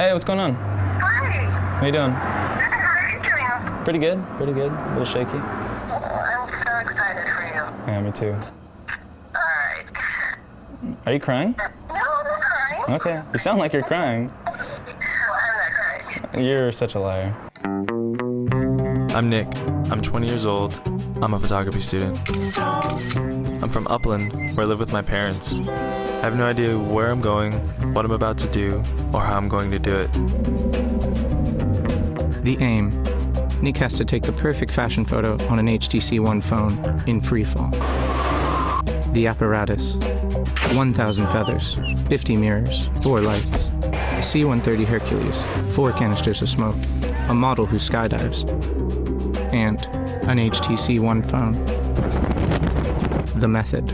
Hey, what's going on? Hi. How you doing? Good. How are you doing? Pretty good, pretty good. A little shaky. I'm so excited for you. Yeah, me too. All right. Are you crying? No, I'm not crying. Okay, you sound like you're crying. I'm not crying. You're such a liar. I'm Nick. I'm 20 years old. I'm a photography student. I'm from Upland, where I live with my parents. I have no idea where I'm going, what I'm about to do, or how I'm going to do it. The aim. Nick has to take the perfect fashion photo on an HTC One phone in freefall. The apparatus. 1,000 feathers, 50 mirrors, 4 lights, a C-130 Hercules, 4 canisters of smoke, a model who skydives, and an HTC One phone. The method.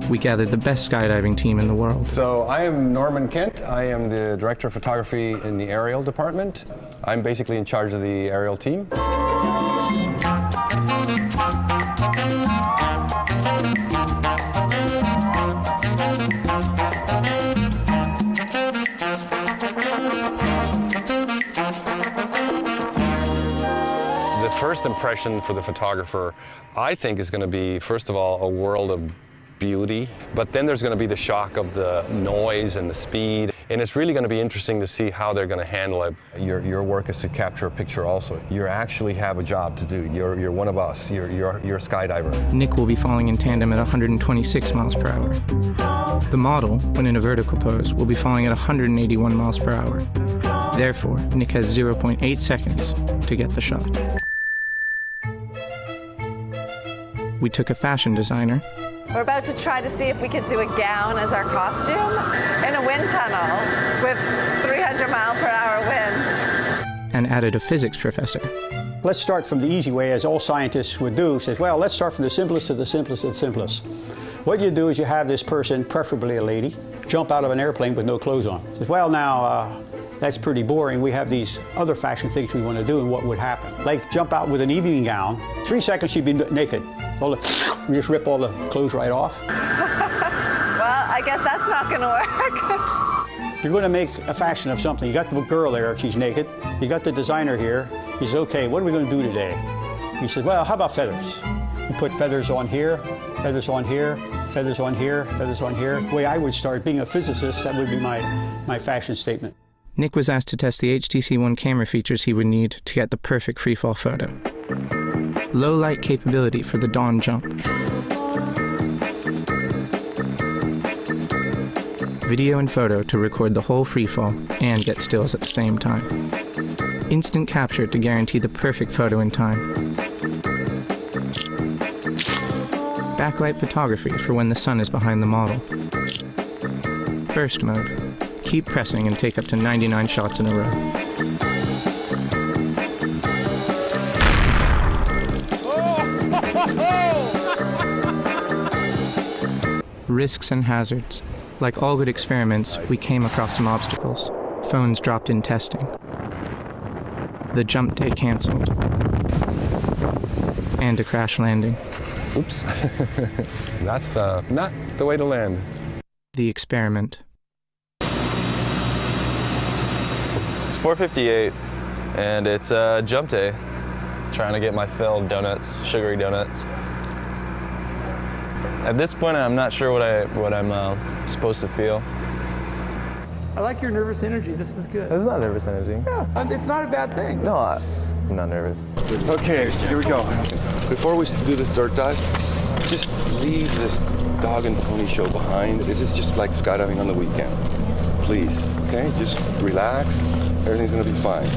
We gathered the best skydiving team in the world. So I am Norman Kent. I am the Director of Photography in the aerial department. I'm basically in charge of the aerial team. The first impression for the photographer, I think, is going to be, first of all, a world of beauty, but then there's going to be the shock of the noise and the speed, and it's really going to be interesting to see how they're going to handle it. Your work is to capture a picture also. You actually have a job to do. You're one of us. You're a skydiver. Nick will be falling in tandem at 126 miles per hour. The model, when in a vertical pose, will be falling at 181 miles per hour. Therefore, Nick has 0.8 seconds to get the shot. We took a fashion designer. We're about to try to see if we could do a gown as our costume in a wind tunnel with 300-mile-per-hour winds. And added a physics professor. Let's start from the easy way, as all scientists would do. Says, well, let's start from the simplest to the simplest to the simplest. What you do is you have this person, preferably a lady, jump out of an airplane with no clothes on. Says, well, now, that's pretty boring. We have these other fashion things we want to do, and what would happen? Like jump out with an evening gown. 3 seconds, she'd be naked. You just rip all the clothes right off. Well, I guess that's not going to work. You're going to make a fashion of something. You got the girl there, she's naked. You got the designer here. He says, okay, what are we going to do today? He said, well, how about feathers? You put feathers on here, feathers on here, feathers on here, feathers on here. The way I would start, being a physicist, that would be my fashion statement. Nick was asked to test the HTC One camera features he would need to get the perfect freefall photo. Low light capability for the dawn jump. Video and photo to record the whole freefall and get stills at the same time. Instant capture to guarantee the perfect photo in time. Backlight photography for when the sun is behind the model. Burst mode. Keep pressing and take up to 99 shots in a row. Risks and hazards. Like all good experiments, we came across some obstacles. Phones dropped in testing. The jump day canceled. And a crash landing. Oops. That's not the way to land. The experiment. It's 4:58, and it's jump day. Trying to get my fill of donuts, sugary donuts. At this point, I'm not sure what I'm supposed to feel. I like your nervous energy. This is good. This is not nervous energy. Yeah, it's not a bad thing. No, I'm not nervous. Okay, here we go. Before we do this dirt dive, just leave this dog and pony show behind. This is just like skydiving on the weekend. Please, okay? Just relax. Everything's gonna be fine.